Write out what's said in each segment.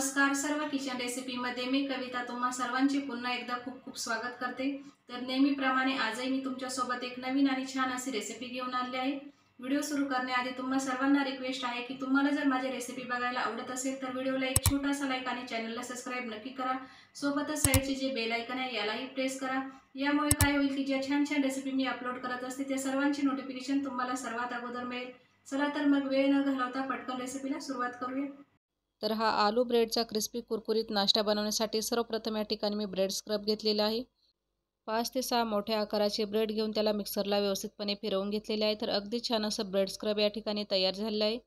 नमस्कार सर्व किचन रेसिपीमध्ये मी कविता तुम्हा सर्वांचे पुन्हा एकदा खूप खूप स्वागत करते। तर नेहमीप्रमाणे आजही मी तुमच्यासोबत एक नवीन आणि छान अशी रेसिपी घेऊन आली आहे। व्हिडिओ सुरू करण्याआधी तुम्हा सर्वांना रिक्वेस्ट आहे की तुम्हाला जर माझी रेसिपी बघायला आवडत असेल तर व्हिडिओला एक छोटासा लाईक आणि चॅनलला सबस्क्राइब नक्की करा। सोबतच साईडचे जे बेल आयकॉन आहे यालाही प्रेस करा। यामुळे काय होईल की ज्या छान छान रेसिपी मी अपलोड करत असते त्या सर्वांची नोटिफिकेशन तुम्हाला सर्वात अगोदर मिळेल। चला तर मग वेळ न घालवता पटकन रेसिपीला सुरुवात करूया। तर हा आलू ब्रेडचा क्रिस्पी कुरकुरीत नाश्ता बनवण्यासाठी सर्वप्रथम या ठिकाणी मी ब्रेड स्क्रब घेतलेला आहे। 5 ते 6 मोठ्या आकाराचे ब्रेड घेऊन त्याला मिक्सरला व्यवस्थितपणे फिरवून घेतलेले आहे। तर अगदी छान असं ब्रेड स्क्रब या ठिकाणी तयार झालेलं आहे।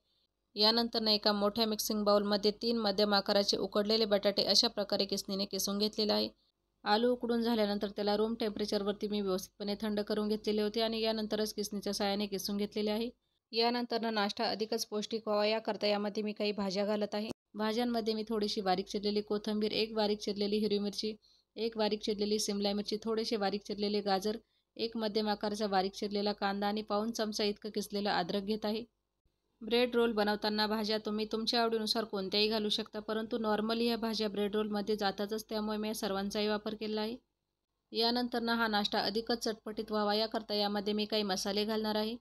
यानंतर एका मोठ्या मिक्सिंग बाउलमध्ये 3 मध्यम आकाराचे उकडलेले बटाटे अशा प्रकारे किसणीने किसून घेतलेले आहे। आलू उकडून झाल्यानंतर त्याला रूम टेम्परेचरवरती मी व्यवस्थितपणे थंड करून घेतलेले होते आणि यानंतरच किसणीच्या सहाय्याने किसून घेतलेले आहे। यानंतर नाश्ता अधिकच पौष्टिक व्हावा याकरता यामध्ये मी काही भाज्या घालत आहे। भाज्यांमध्ये मी थोडीशी बारीक चिरलेली कोथिंबीर, एक बारीक चिरलेली हिरवी मिरची, एक बारीक चिरलेली शिमला मिरची, थोडेसे बारीक चिरलेले गाजर, एक मध्यम आकाराचा बारीक चिरलेला कांदा आणि पाऊण चमचा इतकं किसलेलं अद्रक घेत आहे। ब्रेड रोल बनवताना भाज्या तुम्ही तुमच्या आवडीनुसार कोणत्याही घालू शकता, परंतु नॉर्मली ह्या भाज्या ब्रेड रोलमध्ये जातातच, त्यामुळे मी सर्वांचाही वापर केला आहे। यानंतर हा नाश्ता अधिकच चटपटीत व्हावा याकरता यामध्ये मी काही मसाले घालणार आहे।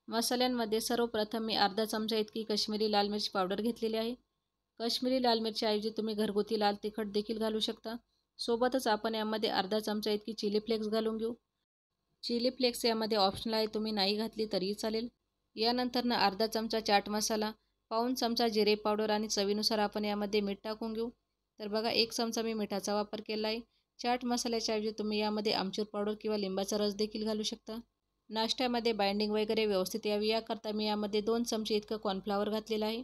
मसाल्यांमध्ये सर्वप्रथम मी अर्धा चमचा इतकी काश्मीरी लाल मिरची पावडर घेतलेली आहे। काश्मीरी लाल मिरचीऐवजी तुम्ही घरगुती लाल तिखट देखील घालू शकता। सोबतच आपण यामध्ये अर्धा चमचा इतकी चिली फ्लेक्स घालून घेऊ। चिली फ्लेक्स यामध्ये ऑप्शनल आहे, तुम्ही नाही घातली तरीही चालेल। यानंतर अर्धा चमचा चाट मसाला, पाऊण चमचा जिरे पावडर आणि चवीनुसार आपण यामध्ये मीठ टाकून घेऊ। तर बघा 1 चमचा मी मिठाचा वापर केला आहे। चाट मसाल्याच्या ऐवजी तुम्ही यामध्ये आमचूर पावडर किंवा लिंबाचा रस देखील घालू शकता। नाश्त्यामध्ये बाइंडिंग वगैरे व्यवस्थित यावी याकरता मी यामध्ये 2 चमचे इतकं कॉर्नफ्लॉवर घातलेलं आहे।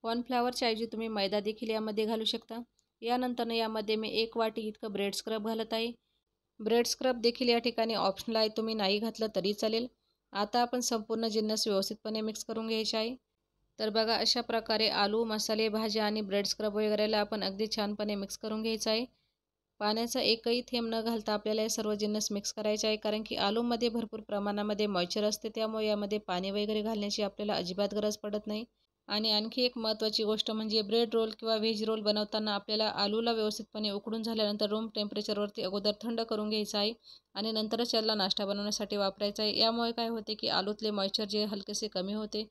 कॉर्नफ्लॉवरच्या ऐवजी तुम्ही मैदा देखील यामध्ये घालू शकता। यानंतर यामध्ये मी 1 वाटी इतकं ब्रेड स्क्रब घालत आहे। ब्रेड स्क्रब देखील या ठिकाणी ऑप्शनल आहे, तुम्ही नाही घातलं तरी चालेल। आता आपण संपूर्ण जिन्नस व्यवस्थितपणे मिक्स करून घ्यायचे आहे। तर बघा अशा प्रकारे आलू, मसाले, भाज्या आणि ब्रेड स्क्रब वगैरेला आपण अगदी छानपणे मिक्स करून घ्यायचं आहे। पाण्याचा एकही थेंब न घालता आपल्याला हे सर्व जिन्नस मिक्स करायचे आहे, कारण की आलूमध्ये भरपूर प्रमाणामध्ये मॉइश्चर असते, त्यामुळे यामध्ये पाणी वगैरे घालण्याची आपल्याला अजिबात गरज पडत नाही। आणि आणखी एक महत्त्वाची गोष्ट म्हणजे ब्रेड रोल किंवा व्हेज रोल बनवताना आपल्याला आलूला व्यवस्थितपणे उकडून झाल्यानंतर रूम टेम्परेचरवरती अगोदर थंड करून घ्यायचं आहे आणि नंतरच याला नाश्ता बनवण्यासाठी वापरायचा आहे। यामुळे काय होते की आलूतले मॉइश्चर जे हलकेसे कमी होते।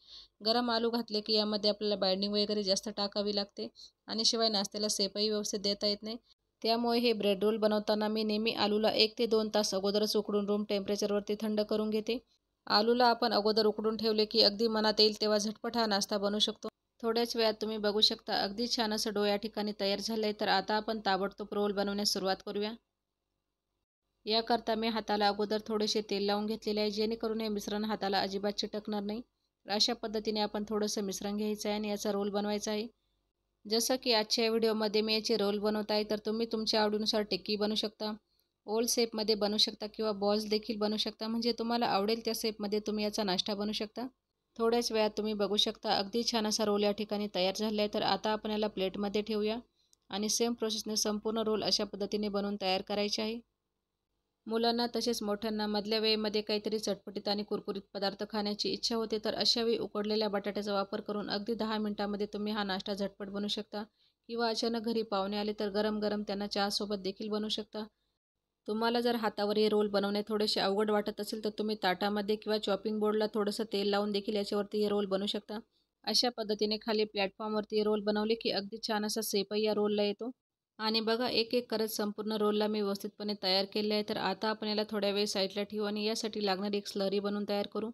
गरम आलू घातले की यामध्ये आपल्याला बाइंडिंग वगैरे जास्त टाकावी लागते आणि शिवाय नाश्त्याला शेपही व्यवस्थित देता येत नाही। त्यामुळे हे ब्रेड रोल बनवताना मी नेहमी आलूला 1 ते 2 तास अगोदरच उकडून रूम टेम्परेचरवरती थंड करून घेते। आलूला आपण अगोदर उकडून ठेवले की अगदी मनात येईल तेव्हा झटपट हा नाश्ता बनवू शकतो। थोड्याच वेळात तुम्ही बघू शकता अगदी छान असं डो या ठिकाणी तयार झालं आहे। तर आता आपण ताबडतोब रोल बनवण्यास सुरुवात करूया। याकरता मी हाताला अगोदर थोडेसे तेल लावून घेतलेले आहे, जेणेकरून हे मिश्रण हाताला अजिबात चिटकणार नाही। तर अशा पद्धतीने आपण थोडंसं मिश्रण घ्यायचं आहे आणि याचा रोल बनवायचा आहे। जसं की आजच्या व्हिडिओमध्ये मी याचे रोल बनवत आहे, तर तुम्ही तुमच्या आवडीनुसार टिक्की बनवू शकता, ओल शेपमध्ये बनवू शकता किंवा बॉल्स देखील बनवू शकता, म्हणजे तुम्हाला आवडेल त्या शेपमध्ये तुम्ही याचा नाश्ता बनवू शकता। थोड्याच वेळात तुम्ही बघू शकता अगदी छान असा रोल या ठिकाणी तयार झाला आहे। तर आता आपण याला प्लेटमध्ये ठेवूया आणि सेम प्रोसेसने संपूर्ण रोल अशा पद्धतीने बनवून तयार करायचे आहे। मुलांना तसेच मोठ्यांना मधल्या वेळेमध्ये काहीतरी चटपटीत आणि कुरकुरीत पदार्थ खाण्याची इच्छा होते, तर अशा वेळी उकडलेल्या बटाट्याचा वापर करून अगदी 10 मिनिटांमध्ये तुम्ही हा नाश्ता झटपट बनवू शकता किंवा अचानक घरी पाहुणे आले तर गरम गरम त्यांना चहासोबत देखील बनवू शकता। तुम्हाला जर हातावर हे रोल बनवणे थोडेसे अवघड वाटत असेल तर तुम्ही ताटामध्ये किंवा चॉपिंग बोर्डला थोडंसं तेल लावून देखील याच्यावरती हे रोल बनवू शकता। अशा पद्धतीने खाली प्लॅटफॉर्मवरती हे रोल बनवले की अगदी छान असा शेपही या रोलला येतो। आणि बघा एक एक करत संपूर्ण रोलला मी व्यवस्थितपणे तयार केले आहे। तर आता आपण याला थोड्या वेळ साईडला ठेवू आणि यासाठी लागणारी एक स्लरी बनवून तयार करू।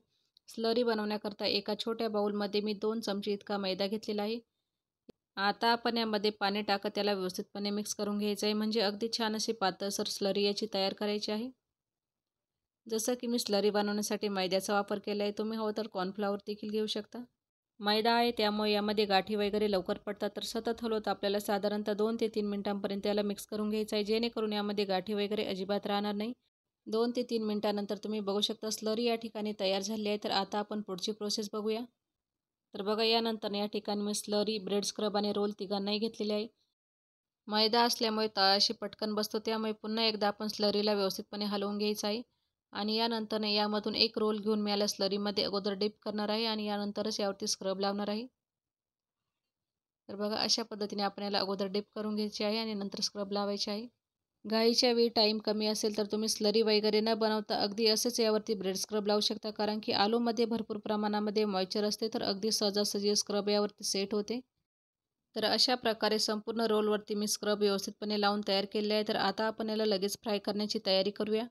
स्लरी बनवण्याकरता एका छोट्या बाउलमध्ये मी 2 चमचे इतका मैदा घेतलेला आहे। आता आपण यामध्ये पाणी टाकत त्याला व्यवस्थितपणे मिक्स करून घ्यायचं आहे, म्हणजे अगदी छान अशी पातळसर स्लरी याची तयार करायची आहे। जसं की मी स्लरी बनवण्यासाठी मैद्याचा वापर केला आहे, तुम्ही हवं तर कॉर्नफ्लॉवर देखील घेऊ शकता। मैदा आहे त्यामुळे यामध्ये गाठी वगैरे लवकर पडतात, तर सतत हलवत आपल्याला साधारणतः 2 ते 3 मिनिटांपर्यंत याला मिक्स करून घ्यायचं आहे, जेणेकरून यामध्ये गाठी वगैरे अजिबात राहणार नाही। 2 ते 3 मिनिटांनंतर तुम्ही बघू शकता स्लरी या ठिकाणी तयार झाली आहे। तर आता आपण पुढची प्रोसेस बघूया। तर बघा यानंतर या ठिकाणी मी स्लरी, ब्रेड स्क्रब आणि रोल तिघांनाही घेतलेले आहे। मैदा असल्यामुळे तळाशी पटकन बसतो, त्यामुळे पुन्हा एकदा आपण स्लरीला व्यवस्थितपणे हलवून घ्यायचं आहे आणि यानंतर यामधून एक रोल घेऊन मी याला स्लरीमध्ये अगोदर डिप करणार आहे आणि यानंतरच यावरती स्क्रब लावणार आहे। तर बघा अशा पद्धतीने आपण याला अगोदर डिप करून घ्यायची आहे आणि नंतर स्क्रब लावायचे आहे. घाईच्या वेळी टाईम कमी असेल तर तुम्ही स्लरी वगैरे न बनवता अगदी असंच यावरती ब्रेड स्क्रब लावू शकता, कारण की आलूमध्ये भरपूर प्रमाणामध्ये मॉइश्चर असते, तर अगदी सहजासहजी स्क्रब यावरती सेट होते. तर अशा प्रकारे संपूर्ण रोलवरती मी स्क्रब व्यवस्थितपणे लावून तयार केले आहे. तर आता आपण याला लगेच फ्राय करण्याची तयारी करूया.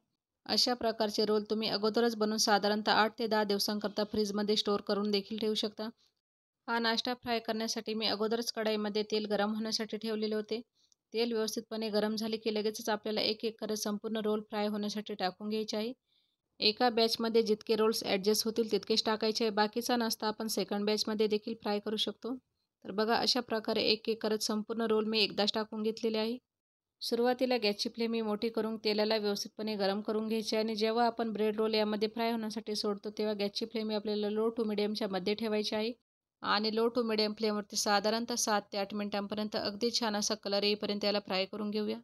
अशा प्रकारचे रोल तुम्ही अगोदरच बनवून साधारणतः 8 ते 10 दिवसांकरता फ्रीजमध्ये स्टोअर करून देखील ठेवू शकता. हा नाश्ता फ्राय करण्यासाठी मी अगोदरच कढईमध्ये तेल गरम होण्यासाठी ठेवलेले होते. तेल व्यवस्थितपणे गरम झाले की लगेचच आपल्याला एक एक करत संपूर्ण रोल फ्राय होण्यासाठी टाकून घ्यायचे आहे. एका बॅचमध्ये जितके रोल्स ॲडजस्ट होतील तितकेच टाकायचे आहे. बाकीचा नाश्ता आपण सेकंड बॅचमध्ये देखील फ्राय करू शकतो. तर बघा अशा प्रकारे एक एक करत संपूर्ण रोल मी एकदाच टाकून घेतलेले आहे. सुरुवातीला गॅसची फ्लेम मी मोठी करून तेलाला व्यवस्थितपणे गरम करून घ्यायची आहे आणि जेव्हा आपण ब्रेड रोल यामध्ये फ्राय होण्यासाठी सोडतो तेव्हा गॅसची फ्लेम आपल्याला लो टू मिडियमच्या मध्ये ठेवायची आहे आणि लो टू मिडियम फ्लेमवरती साधारणतः 7 ते 8 मिनिटांपर्यंत अगदी छान असा कलर येईपर्यंत याला फ्राय करून घेऊया.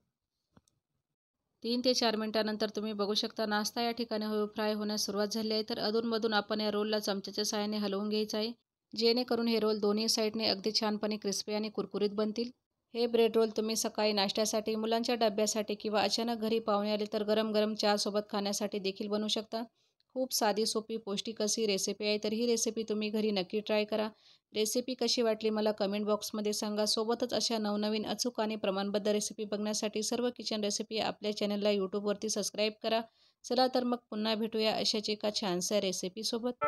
3 ते 4 मिनिटानंतर तुम्ही बघू शकता नाश्ता या ठिकाणी फ्राय होण्यास सुरुवात झाली आहे. तर अधूनमधून आपण या रोलला चमच्याच्या साहाय्याने हलवून घ्यायचं आहे, जेणेकरून हे रोल दोन्ही साईडने अगदी छानपणे क्रिस्पी आणि कुरकुरीत बनतील. हे ब्रेड रोल तुम्ही सकाळी नाश्त्यासाठी, मुलांच्या डब्यासाठी किंवा अचानक घरी पाहुणे आले तर गरम गरम चहासोबत खाण्यासाठी देखील बनवू शकता. खूप साधी, सोपी, पौष्टिक अशी रेसिपी आहे. तर ही रेसिपी तुम्ही घरी नक्की ट्राय करा. रेसिपी कशी वाटली मला कमेंट बॉक्समध्ये सांगा. सोबतच अशा नवनवीन अचूक आणि प्रमाणबद्ध रेसिपी बघण्यासाठी सर्व किचन रेसिपी आपल्या चॅनलला यूट्यूबवरती सबस्क्राईब करा. चला तर मग पुन्हा भेटूया अशाच एका छानशा रेसिपीसोबत.